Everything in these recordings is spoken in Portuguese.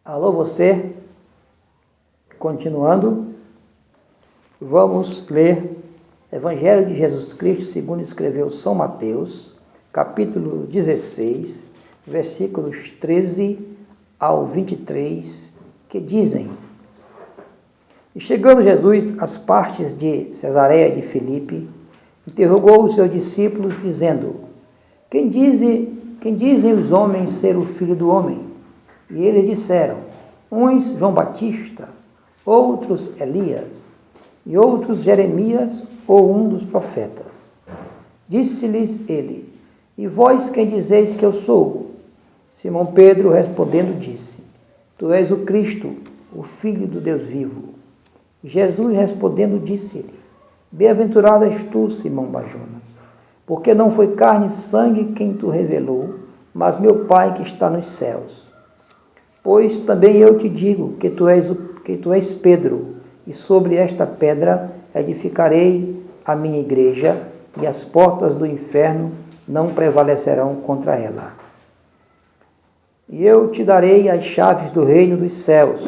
Alô você, continuando, vamos ler Evangelho de Jesus Cristo segundo escreveu São Mateus, capítulo 16, versículos 13 ao 23, que dizem: E chegando Jesus às partes de Cesareia de Filipe, interrogou os seus discípulos, dizendo: Quem dizem os homens ser o Filho do Homem? E eles disseram: uns João Batista, outros Elias, e outros Jeremias ou um dos profetas. Disse-lhes ele: E vós quem dizeis que eu sou? Simão Pedro respondendo disse: Tu és o Cristo, o Filho do Deus vivo. Jesus respondendo disse-lhe: Bem-aventurado és tu, Simão Bajonas, porque não foi carne e sangue quem tu revelou, mas meu Pai que está nos céus. Pois também eu te digo que tu és Pedro, e sobre esta pedra edificarei a minha igreja, e as portas do inferno não prevalecerão contra ela. E eu te darei as chaves do reino dos céus,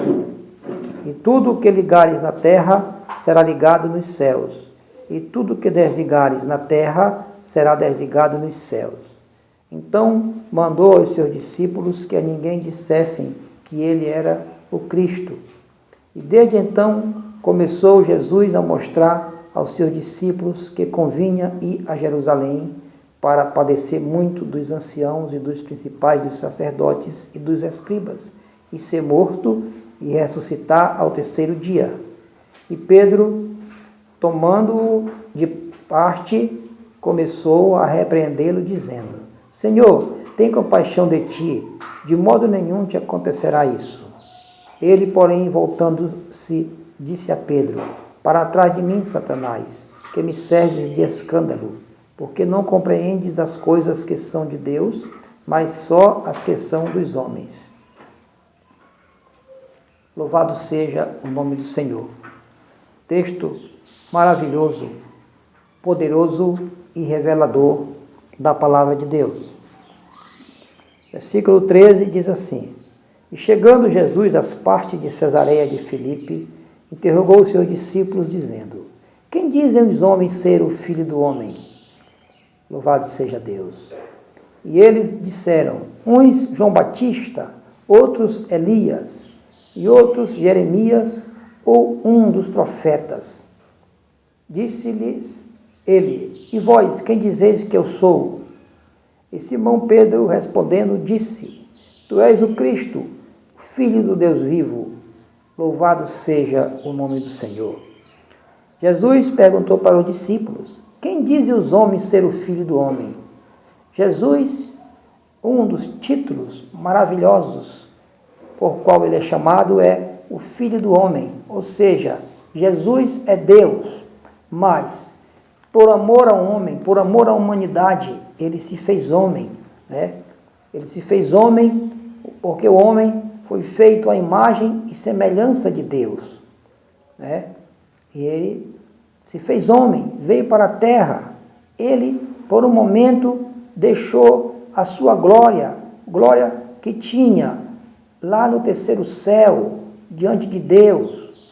e tudo o que ligares na terra será ligado nos céus, e tudo o que desligares na terra será desligado nos céus. Então mandou aos seus discípulos que a ninguém dissessem que ele era o Cristo. E desde então começou Jesus a mostrar aos seus discípulos que convinha ir a Jerusalém para padecer muito dos anciãos e dos principais dos sacerdotes e dos escribas, e ser morto e ressuscitar ao terceiro dia. E Pedro, tomando-o de parte, começou a repreendê-lo, dizendo: Senhor, tem compaixão de ti, de modo nenhum te acontecerá isso. Ele, porém, voltando-se, disse a Pedro: Para trás de mim, Satanás, que me serves de escândalo, porque não compreendes as coisas que são de Deus, mas só as que são dos homens. Louvado seja o nome do Senhor. Texto maravilhoso, poderoso e revelador da palavra de Deus. Versículo 13 diz assim: E chegando Jesus às partes de Cesareia de Filipe, interrogou os seus discípulos, dizendo: Quem dizem os homens ser o Filho do Homem? Louvado seja Deus. E eles disseram: uns João Batista, outros Elias, e outros Jeremias ou um dos profetas. Disse-lhes ele: E vós, quem dizeis que eu sou? E Simão Pedro respondendo disse: Tu és o Cristo, o Filho do Deus vivo. Louvado seja o nome do Senhor. Jesus perguntou para os discípulos: Quem dizem os homens ser o Filho do Homem? Jesus, um dos títulos maravilhosos por qual ele é chamado é o Filho do Homem, ou seja, Jesus é Deus, mas por amor ao homem, por amor à humanidade, ele se fez homem, né? Ele se fez homem porque o homem foi feito à imagem e semelhança de Deus, né? E ele se fez homem, veio para a terra. Ele, por um momento, deixou a sua glória que tinha lá no terceiro céu, diante de Deus.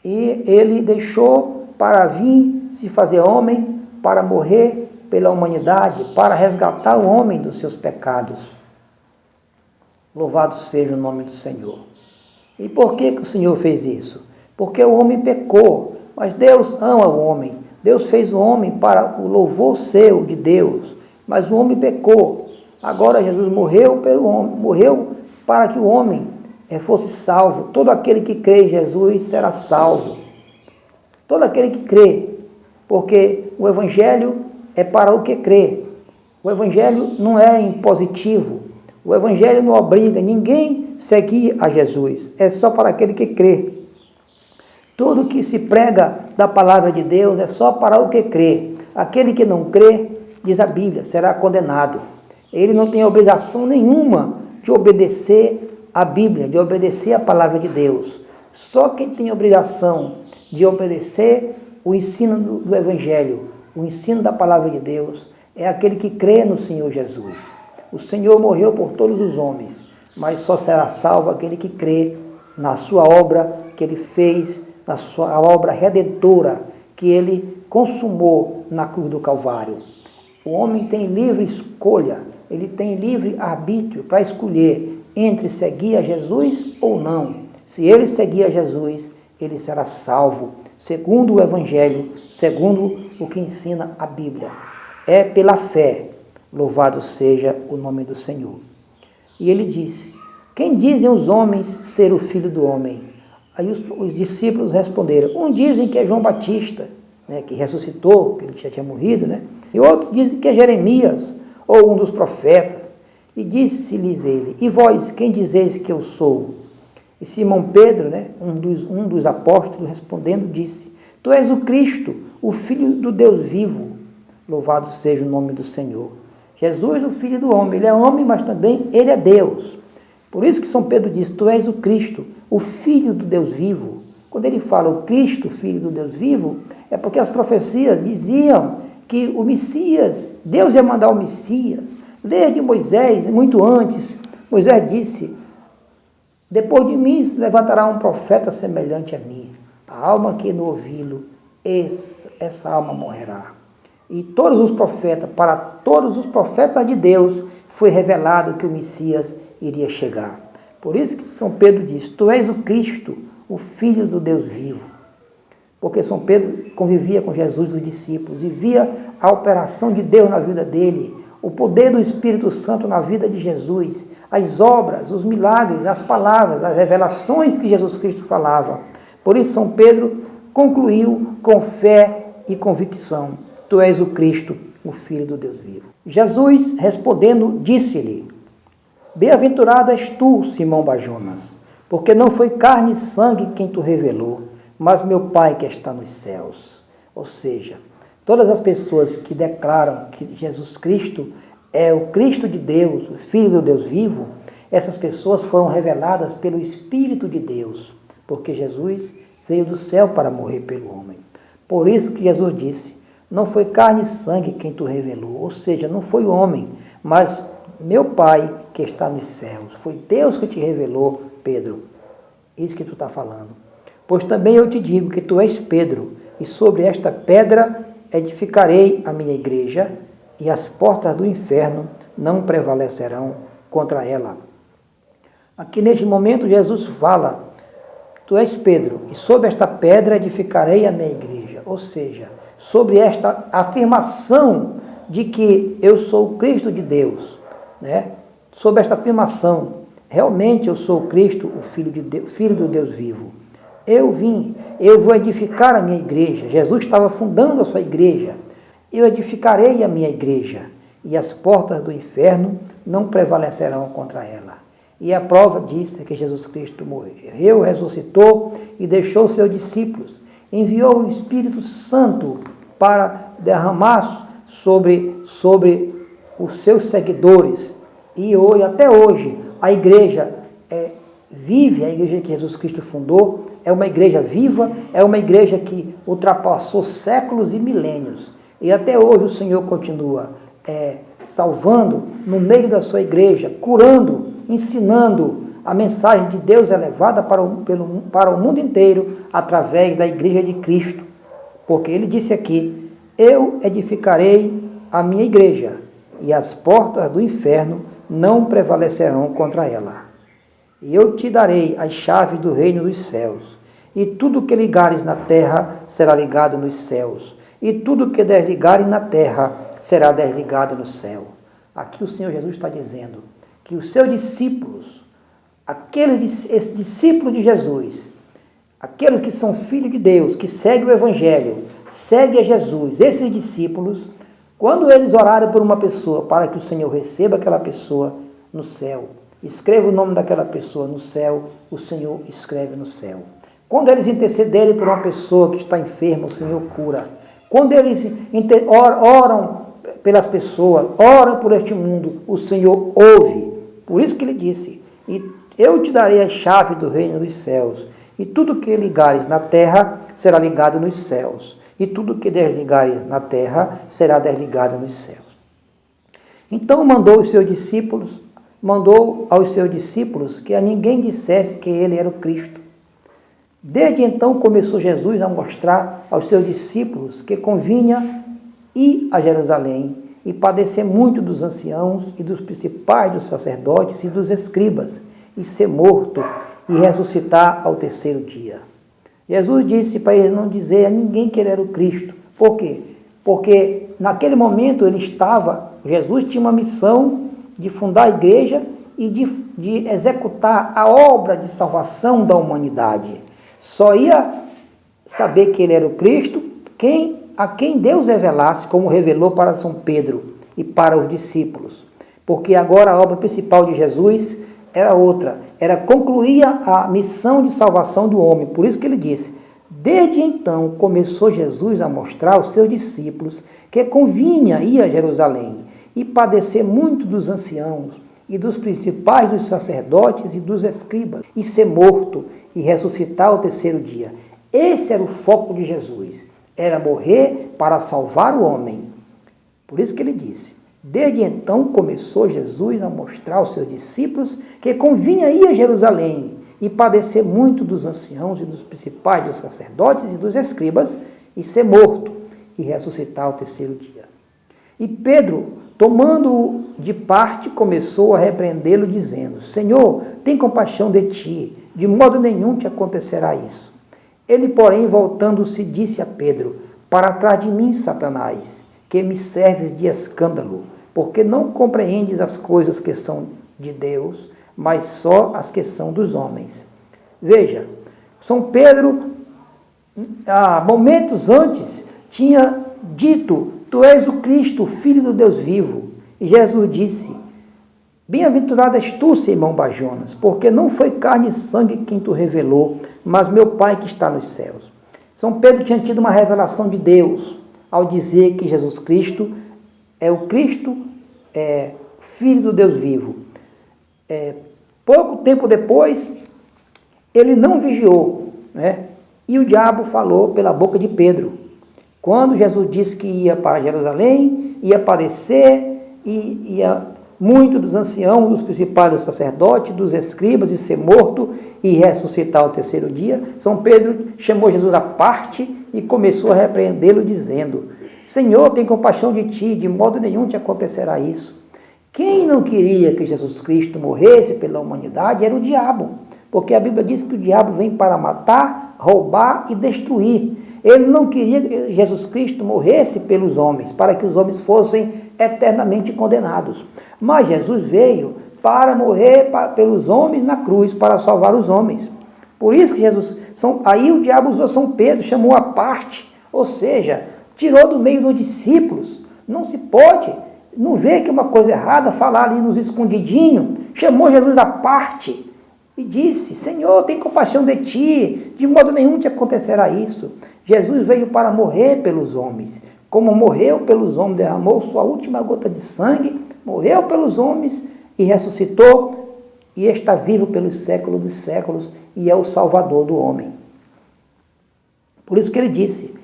E ele deixou para vir se fazer homem, para morrer pela humanidade, para resgatar o homem dos seus pecados. Louvado seja o nome do Senhor. E por que o Senhor fez isso? Porque o homem pecou, mas Deus ama o homem. Deus fez o homem para o louvor seu de Deus, mas o homem pecou. Agora Jesus morreu pelo homem, morreu para que o homem fosse salvo. Todo aquele que crê em Jesus será salvo. Todo aquele que crê, porque o Evangelho é para o que crê. O Evangelho não é impositivo. O Evangelho não obriga ninguém a seguir a Jesus. É só para aquele que crê. Tudo que se prega da palavra de Deus é só para o que crê. Aquele que não crê, diz a Bíblia, será condenado. Ele não tem obrigação nenhuma de obedecer a Bíblia, de obedecer a palavra de Deus. Só quem tem obrigação de obedecer o ensino do Evangelho, o ensino da palavra de Deus, é aquele que crê no Senhor Jesus. O Senhor morreu por todos os homens, mas só será salvo aquele que crê na sua obra que ele fez, na sua obra redentora que ele consumou na cruz do Calvário. O homem tem livre escolha, ele tem livre arbítrio para escolher entre seguir a Jesus ou não. Se ele seguir a Jesus, ele será salvo, segundo o Evangelho, segundo o que ensina a Bíblia. É pela fé, louvado seja o nome do Senhor. E ele disse, quem dizem os homens ser o Filho do Homem? Aí os discípulos responderam, uns dizem que é João Batista, né, que ressuscitou, que ele já tinha morrido, né? E outros dizem que é Jeremias, ou um dos profetas. E disse-lhes ele, e vós, quem dizeis que eu sou? E Simão Pedro, né, um dos apóstolos, respondendo, disse, tu és o Cristo, o Filho do Deus vivo. Louvado seja o nome do Senhor. Jesus, o Filho do homem, ele é homem, mas também ele é Deus. Por isso que São Pedro diz, tu és o Cristo, o Filho do Deus vivo. Quando ele fala o Cristo, Filho do Deus vivo, é porque as profecias diziam que o Messias, Deus ia mandar o Messias. Leia de Moisés, muito antes, Moisés disse, depois de mim se levantará um profeta semelhante a mim. A alma que no ouvi-lo, essa alma morrerá. E todos os profetas, para todos os profetas de Deus, foi revelado que o Messias iria chegar. Por isso que São Pedro diz, tu és o Cristo, o Filho do Deus vivo. Porque São Pedro convivia com Jesus e os discípulos e via a operação de Deus na vida dele, o poder do Espírito Santo na vida de Jesus, as obras, os milagres, as palavras, as revelações que Jesus Cristo falava. Por isso São Pedro concluiu com fé e convicção, tu és o Cristo, o Filho do Deus vivo. Jesus, respondendo, disse-lhe, bem-aventurado és tu, Simão Bajonas, porque não foi carne e sangue quem tu revelou, mas meu Pai que está nos céus. Ou seja, todas as pessoas que declaram que Jesus Cristo é o Cristo de Deus, o Filho do Deus vivo, essas pessoas foram reveladas pelo Espírito de Deus, porque Jesus veio do céu para morrer pelo homem. Por isso que Jesus disse, não foi carne e sangue quem tu revelou, ou seja, não foi o homem, mas meu Pai que está nos céus. Foi Deus que te revelou, Pedro. Isso que tu está falando. Pois também eu te digo que tu és Pedro, e sobre esta pedra edificarei a minha igreja, e as portas do inferno não prevalecerão contra ela. Aqui neste momento Jesus fala, tu és Pedro, e sobre esta pedra edificarei a minha igreja. Ou seja, sobre esta afirmação de que eu sou o Cristo de Deus, né? Sobre esta afirmação, realmente eu sou o Cristo, o Filho de Deus, Filho do Deus vivo. Eu vou edificar a minha igreja. Jesus estava fundando a sua igreja. Eu edificarei a minha igreja, e as portas do inferno não prevalecerão contra ela. E a prova disso é que Jesus Cristo morreu, ressuscitou e deixou seus discípulos. Enviou o Espírito Santo para derramar sobre os seus seguidores. E hoje, até hoje, a igreja vive, a igreja que Jesus Cristo fundou, é uma igreja viva, é uma igreja que ultrapassou séculos e milênios. E até hoje o Senhor continua salvando no meio da sua igreja, curando, ensinando. A mensagem de Deus é levada para o mundo inteiro através da igreja de Cristo. Porque ele disse aqui, eu edificarei a minha igreja, e as portas do inferno não prevalecerão contra ela. E eu te darei as chaves do reino dos céus, e tudo que ligares na terra será ligado nos céus, e tudo que desligares na terra será desligado no céu. Aqui o Senhor Jesus está dizendo que os seus discípulos, esse discípulo de Jesus, aqueles que são filhos de Deus, que seguem o Evangelho, seguem a Jesus, esses discípulos, quando eles orarem por uma pessoa, para que o Senhor receba aquela pessoa no céu, escreva o nome daquela pessoa no céu, o Senhor escreve no céu. Quando eles intercederem por uma pessoa que está enferma, o Senhor cura. Quando eles oram pelas pessoas, oram por este mundo, o Senhor ouve. Por isso que ele disse, e eu te darei a chave do reino dos céus, e tudo que ligares na terra será ligado nos céus, e tudo que desligares na terra será desligado nos céus. Então mandou os seus discípulos mandou aos seus discípulos que a ninguém dissesse que ele era o Cristo. Desde então começou Jesus a mostrar aos seus discípulos que convinha ir a Jerusalém e padecer muito dos anciãos e dos principais dos sacerdotes e dos escribas, e ser morto e ressuscitar ao terceiro dia. Jesus disse para ele não dizer a ninguém que ele era o Cristo. Por quê? Porque naquele momento Jesus tinha uma missão de fundar a igreja e de executar a obra de salvação da humanidade. Só ia saber que ele era o Cristo a quem Deus revelasse, como revelou para São Pedro e para os discípulos. Porque agora a obra principal de Jesus era outra, era concluir a missão de salvação do homem. Por isso que ele disse, desde então começou Jesus a mostrar aos seus discípulos que convinha ir a Jerusalém e padecer muito dos anciãos e dos principais dos sacerdotes e dos escribas, e ser morto e ressuscitar ao terceiro dia. Esse era o foco de Jesus, era morrer para salvar o homem. Por isso que ele disse, desde então começou Jesus a mostrar aos seus discípulos que convinha ir a Jerusalém e padecer muito dos anciãos e dos principais dos sacerdotes e dos escribas, e ser morto e ressuscitar ao terceiro dia. E Pedro, tomando-o de parte, começou a repreendê-lo, dizendo, Senhor, tem compaixão de ti, de modo nenhum te acontecerá isso. Ele, porém, voltando-se, disse a Pedro, para trás de mim, Satanás, que me serves de escândalo, porque não compreendes as coisas que são de Deus, mas só as que são dos homens. Veja, São Pedro, momentos antes, tinha dito, tu és o Cristo, o Filho do Deus vivo. E Jesus disse, bem-aventurado és tu, Simão Bar-Jonas, porque não foi carne e sangue quem tu revelou, mas meu Pai que está nos céus. São Pedro tinha tido uma revelação de Deus, ao dizer que Jesus Cristo é o Cristo, Filho do Deus vivo. Pouco tempo depois, ele não vigiou, né? E o diabo falou pela boca de Pedro. Quando Jesus disse que ia para Jerusalém, ia padecer, e ia muito dos anciãos, dos principais dos sacerdotes, dos escribas, e ser morto e ressuscitar ao terceiro dia, São Pedro chamou Jesus à parte e começou a repreendê-lo, dizendo, Senhor, tem compaixão de ti, de modo nenhum te acontecerá isso. Quem não queria que Jesus Cristo morresse pela humanidade era o diabo, porque a Bíblia diz que o diabo vem para matar, roubar e destruir. Ele não queria que Jesus Cristo morresse pelos homens, para que os homens fossem eternamente condenados. Mas Jesus veio para morrer pelos homens na cruz, para salvar os homens. Por isso que aí o diabo usou São Pedro, chamou à parte, ou seja, tirou do meio dos discípulos. Não se pode, não vê que é uma coisa errada, falar ali nos escondidinhos, chamou Jesus à parte e disse, Senhor, tem compaixão de ti, de modo nenhum te acontecerá isso. Jesus veio para morrer pelos homens, como morreu pelos homens, derramou sua última gota de sangue, morreu pelos homens e ressuscitou, e está vivo pelos séculos dos séculos, e é o Salvador do homem. Por isso que ele disse,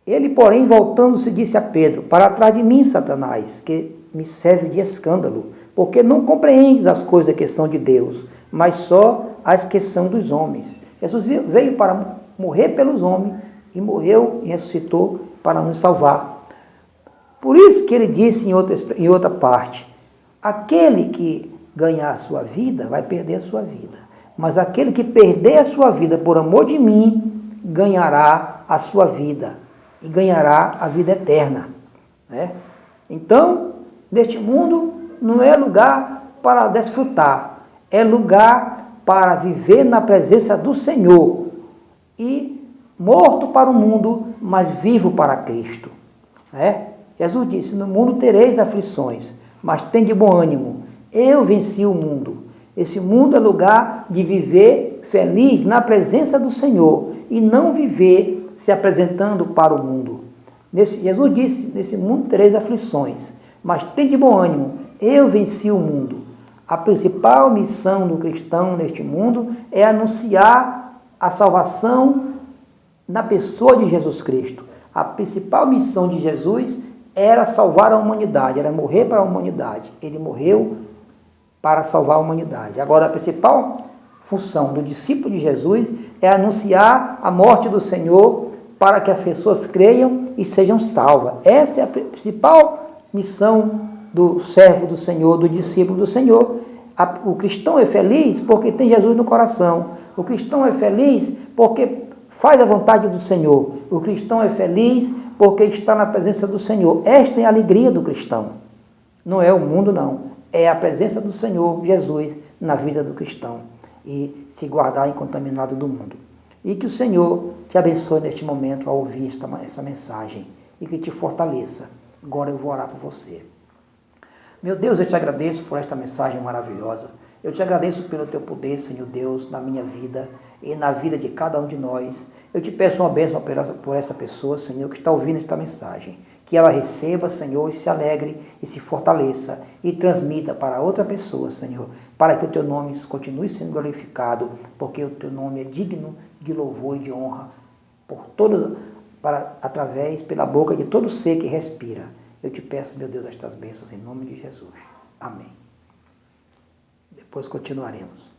ele, porém, voltando-se, disse a Pedro, para trás de mim, Satanás, que me serve de escândalo, porque não compreendes as coisas que são de Deus, mas só as que são dos homens. Jesus veio para morrer pelos homens, e morreu e ressuscitou para nos salvar. Por isso que ele disse em outra parte, aquele que ganhar a sua vida, vai perder a sua vida. Mas aquele que perder a sua vida por amor de mim, ganhará a sua vida. E ganhará a vida eterna. Né? Então, neste mundo, não é lugar para desfrutar. É lugar para viver na presença do Senhor. E morto para o mundo, mas vivo para Cristo. Né? Jesus disse, no mundo tereis aflições, mas tende bom ânimo. Eu venci o mundo. Esse mundo é lugar de viver feliz na presença do Senhor e não viver se apresentando para o mundo. Jesus disse, nesse mundo tereis aflições, mas tende bom ânimo. Eu venci o mundo. A principal missão do cristão neste mundo é anunciar a salvação na pessoa de Jesus Cristo. A principal missão de Jesus era salvar a humanidade, era morrer para a humanidade. Ele morreu para salvar a humanidade. Agora, a principal função do discípulo de Jesus é anunciar a morte do Senhor para que as pessoas creiam e sejam salvas. Essa é a principal missão do servo do Senhor, do discípulo do Senhor. O cristão é feliz porque tem Jesus no coração. O cristão é feliz porque faz a vontade do Senhor. O cristão é feliz porque está na presença do Senhor. Esta é a alegria do cristão. Não é o mundo, não. É a presença do Senhor Jesus na vida do cristão. E se guardar incontaminado do mundo. E que o Senhor te abençoe neste momento ao ouvir essa mensagem. E que te fortaleça. Agora eu vou orar por você. Meu Deus, eu te agradeço por esta mensagem maravilhosa. Eu te agradeço pelo teu poder, Senhor Deus, na minha vida e na vida de cada um de nós. Eu te peço uma bênção por essa pessoa, Senhor, que está ouvindo esta mensagem. Que ela receba, Senhor, e se alegre e se fortaleça e transmita para outra pessoa, Senhor, para que o teu nome continue sendo glorificado, porque o teu nome é digno de louvor e de honra pela boca de todo ser que respira. Eu te peço, meu Deus, estas bênçãos em nome de Jesus. Amém. Depois continuaremos.